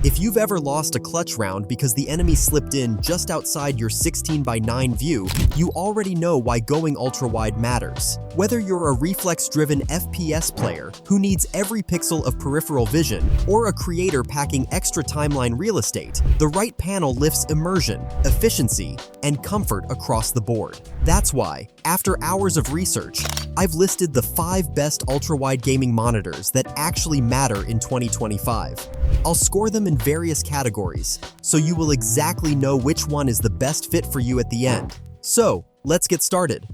If you've ever lost a clutch round because the enemy slipped in just outside your 16:9 view, you already know why going ultra-wide matters. Whether you're a reflex-driven FPS player who needs every pixel of peripheral vision, or a creator packing extra timeline real estate, the right panel lifts immersion, efficiency, and comfort across the board. That's why, after hours of research, I've listed the 5 best ultra-wide gaming monitors that actually matter in 2025. I'll score them in various categories, so you will exactly know which one is the best fit for you at the end. So, let's get started.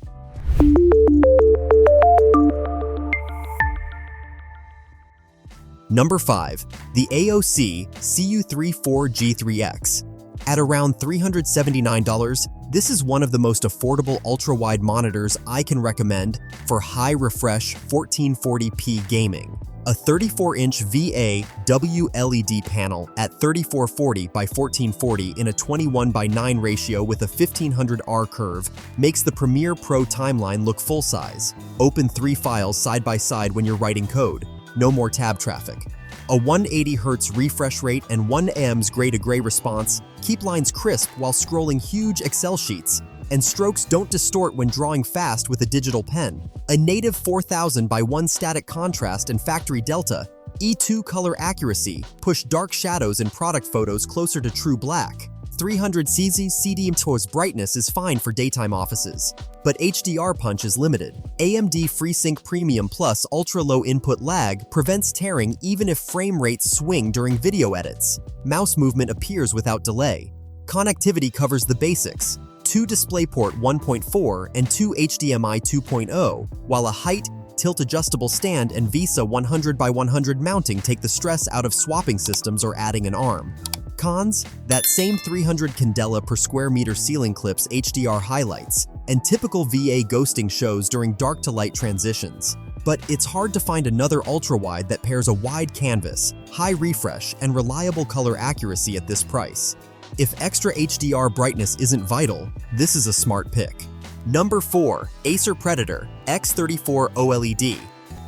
Number 5. The AOC CU34G3X. At around $379, this is one of the most affordable ultra-wide monitors I can recommend for high-refresh 1440p gaming. A 34-inch VA WLED panel at 3440 by 1440 in a 21:9 ratio with a 1500R curve makes the Premiere Pro timeline look full-size. Open 3 files side by side when you're writing code. No more tab traffic. A 180Hz refresh rate and 1 AM's gray-to-gray response keep lines crisp while scrolling huge Excel sheets, and strokes don't distort when drawing fast with a digital pen. A native 4000 by 1 static contrast and factory delta, E2 color accuracy push dark shadows in product photos closer to true black. 300 CDMTOS brightness is fine for daytime offices, but HDR punch is limited. AMD FreeSync Premium Plus ultra-low input lag prevents tearing even if frame rates swing during video edits. Mouse movement appears without delay. Connectivity covers the basics: 2 DisplayPort 1.4 and 2 HDMI 2.0, while a height, tilt-adjustable stand and VESA 100x100 mounting take the stress out of swapping systems or adding an arm. Cons: that same 300 candela per square meter ceiling clips HDR highlights, and typical VA ghosting shows during dark to light transitions. But it's hard to find another ultra-wide that pairs a wide canvas, high refresh, and reliable color accuracy at this price. If extra HDR brightness isn't vital, this is a smart pick. Number 4. Acer Predator X34 OLED.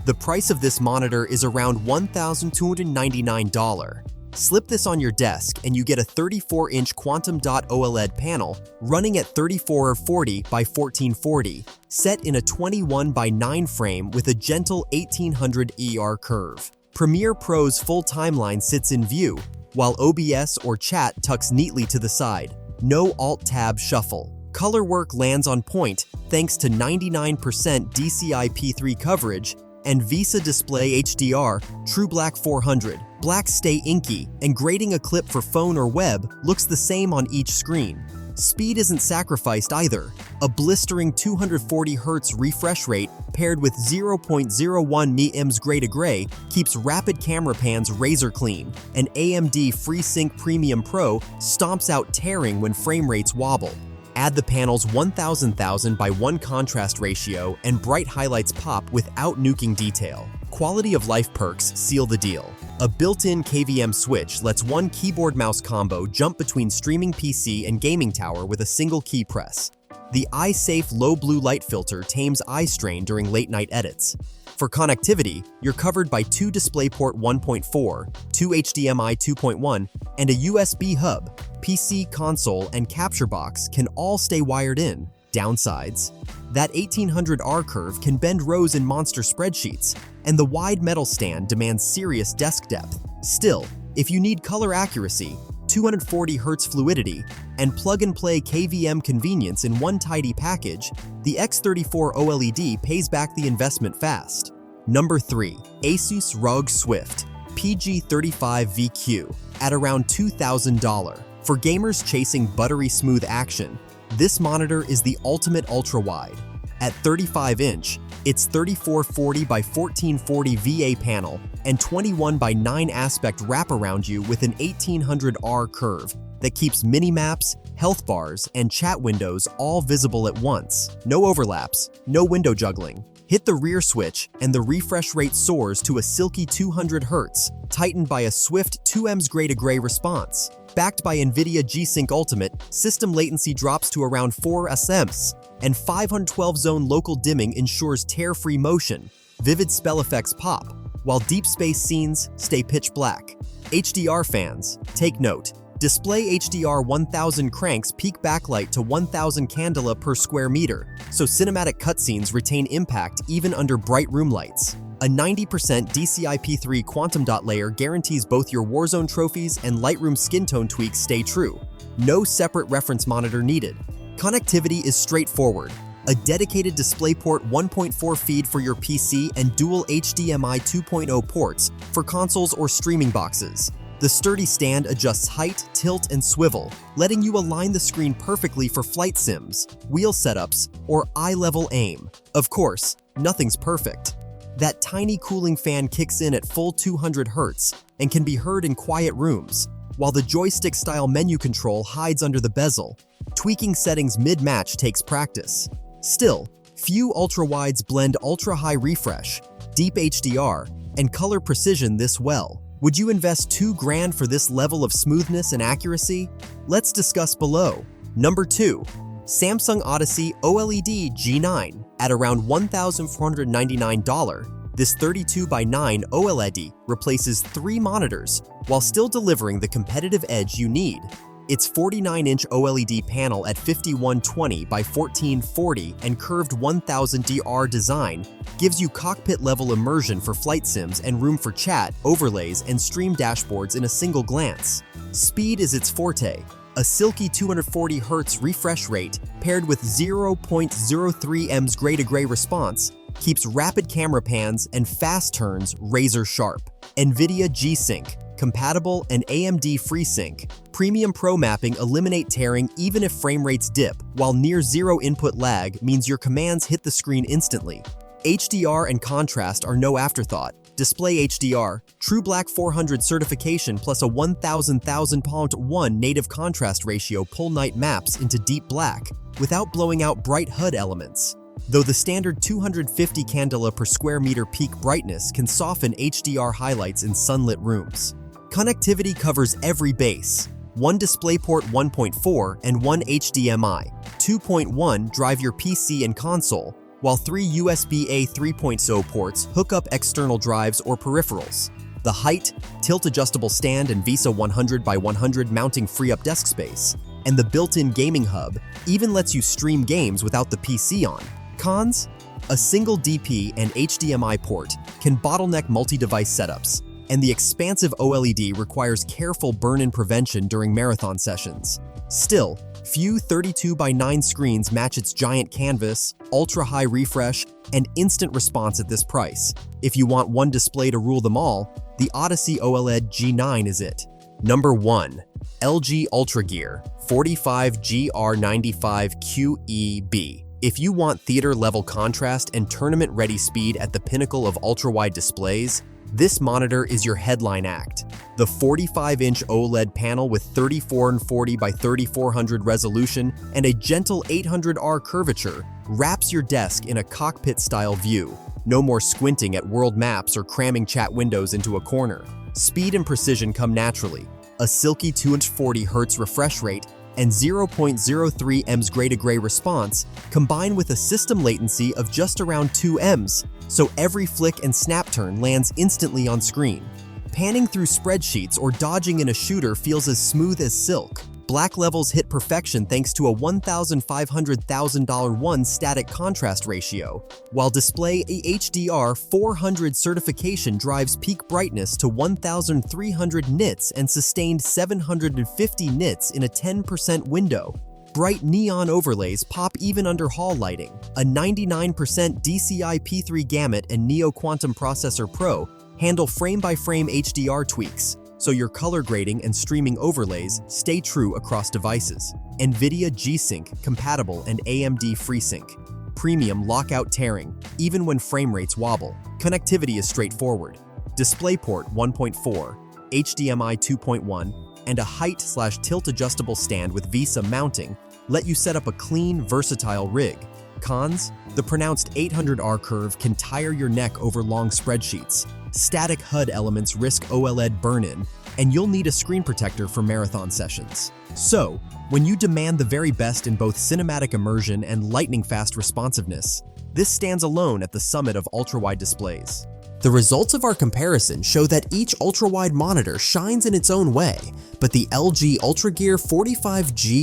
The price of this monitor is around $1,299. Slip this on your desk and you get a 34-inch quantum dot OLED panel running at 3440 by 1440, set in a 21:9 frame with a gentle 1800 ER curve. Premiere Pro's full timeline sits in view, while OBS or chat tucks neatly to the side. No Alt-Tab shuffle. Color work lands on point thanks to 99% DCI-P3 coverage and VESA Display HDR True Black 400. Blacks stay inky, and grading a clip for phone or web looks the same on each screen. Speed isn't sacrificed either. A blistering 240Hz refresh rate paired with 0.01 ms gray-to-gray keeps rapid camera pans razor clean, and AMD FreeSync Premium Pro stomps out tearing when frame rates wobble. Add the panel's 1000 by 1 contrast ratio and bright highlights pop without nuking detail. Quality of life perks seal the deal. A built-in KVM switch lets one keyboard-mouse combo jump between streaming PC and gaming tower with a single key press. The eye-safe low blue light filter tames eye strain during late-night edits. For connectivity, you're covered by 2 DisplayPort 1.4, 2 HDMI 2.1, and a USB hub. PC, console, and capture box can all stay wired in. Downsides: that 1800R curve can bend rows in monster spreadsheets, and the wide metal stand demands serious desk depth. Still, if you need color accuracy, 240Hz fluidity, and plug-and-play KVM convenience in one tidy package, the X34 OLED pays back the investment fast. Number 3. ASUS ROG Swift PG35VQ. At around $2,000. For gamers chasing buttery smooth action, this monitor is the ultimate ultra-wide. At 35-inch, its 3440 by 1440 VA panel and 21:9 aspect wrap around you with an 1800R curve that keeps mini-maps, health bars, and chat windows all visible at once. No overlaps, no window juggling. Hit the rear switch and the refresh rate soars to a silky 200 Hz, tightened by a swift 2ms gray-to-gray response. Backed by NVIDIA G-Sync Ultimate, system latency drops to around 4 ms, and 512-zone local dimming ensures tear-free motion. Vivid spell effects pop, while deep space scenes stay pitch black. HDR fans, take note. Display HDR 1000 cranks peak backlight to 1000 candela per square meter, so cinematic cutscenes retain impact even under bright room lights. A 90% DCI-P3 quantum dot layer guarantees both your Warzone trophies and Lightroom skin tone tweaks stay true. No separate reference monitor needed. Connectivity is straightforward. A dedicated DisplayPort 1.4 feed for your PC and dual HDMI 2.0 ports for consoles or streaming boxes. The sturdy stand adjusts height, tilt, and swivel, letting you align the screen perfectly for flight sims, wheel setups, or eye-level aim. Of course, nothing's perfect. That tiny cooling fan kicks in at full 200 Hz and can be heard in quiet rooms, while the joystick-style menu control hides under the bezel. Tweaking settings mid-match takes practice. Still, few ultrawides blend ultra-high refresh, deep HDR, and color precision this well. Would you invest $2,000 for this level of smoothness and accuracy? Let's discuss below. Number 2. Samsung Odyssey OLED G9 at around $1,499. This 32:9 OLED replaces 3 monitors while still delivering the competitive edge you need. Its 49-inch OLED panel at 5120 by 1440 and curved 1000 DR design gives you cockpit-level immersion for flight sims and room for chat, overlays, and stream dashboards in a single glance. Speed is its forte. A silky 240 Hz refresh rate paired with 0.03 ms gray-to-gray response keeps rapid camera pans and fast turns razor sharp. NVIDIA G-Sync, compatible, and AMD FreeSync. Premium Pro mapping eliminate tearing even if frame rates dip, while near zero input lag means your commands hit the screen instantly. HDR and contrast are no afterthought. Display HDR, True Black 400 certification plus a 1000,000:1 native contrast ratio pull night maps into deep black without blowing out bright HUD elements. Though the standard 250 candela per square meter peak brightness can soften HDR highlights in sunlit rooms. Connectivity covers every base. One DisplayPort 1.4 and one HDMI 2.1 drive your PC and console, while 3 USB-A 3.0 ports hook up external drives or peripherals. The height, tilt-adjustable stand, and VESA 100x100 mounting free up desk space, and the built-in gaming hub even lets you stream games without the PC on. Cons? A single DP and HDMI port can bottleneck multi-device setups, and the expansive OLED requires careful burn-in prevention during marathon sessions. Still, few 32:9 screens match its giant canvas, ultra-high refresh, and instant response at this price. If you want one display to rule them all, the Odyssey OLED G9 is it. Number 1. LG UltraGear 45GR95QEB. If you want theater-level contrast and tournament-ready speed at the pinnacle of ultra-wide displays, this monitor is your headline act. The 45-inch OLED panel with 3440 by 3400 resolution and a gentle 800R curvature wraps your desk in a cockpit-style view. No more squinting at world maps or cramming chat windows into a corner. Speed and precision come naturally. A silky 240 Hz refresh rate and 0.03 ms gray-to-gray response combine with a system latency of just around 2 ms, so every flick and snap turn lands instantly on screen. Panning through spreadsheets or dodging in a shooter feels as smooth as silk. Black levels hit perfection thanks to a $1,500,000 static contrast ratio, while display HDR 400 certification drives peak brightness to 1,300 nits and sustained 750 nits in a 10% window. Bright neon overlays pop even under hall lighting. A 99% DCI-P3 gamut and Neo Quantum Processor Pro handle frame-by-frame HDR tweaks, so your color grading and streaming overlays stay true across devices. NVIDIA G-Sync compatible and AMD FreeSync. Premium lockout tearing, even when frame rates wobble. Connectivity is straightforward. DisplayPort 1.4, HDMI 2.1, and a height/tilt adjustable stand with VESA mounting let you set up a clean, versatile rig. Cons? The pronounced 800R curve can tire your neck over long spreadsheets. Static HUD elements risk OLED burn-in, and you'll need a screen protector for marathon sessions. So, when you demand the very best in both cinematic immersion and lightning-fast responsiveness, this stands alone at the summit of ultra-wide displays. The results of our comparison show that each ultra-wide monitor shines in its own way, but the LG UltraGear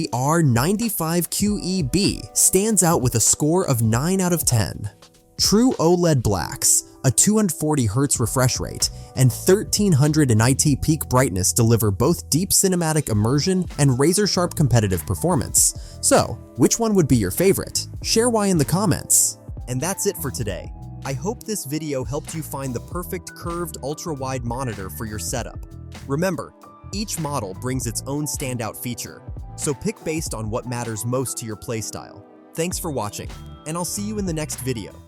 45GR95QEB stands out with a score of 9 out of 10. True OLED blacks, a 240Hz refresh rate, and 1300 nit peak brightness deliver both deep cinematic immersion and razor-sharp competitive performance. So, which one would be your favorite? Share why in the comments. And that's it for today. I hope this video helped you find the perfect curved ultra-wide monitor for your setup. Remember, each model brings its own standout feature, so pick based on what matters most to your playstyle. Thanks for watching, and I'll see you in the next video.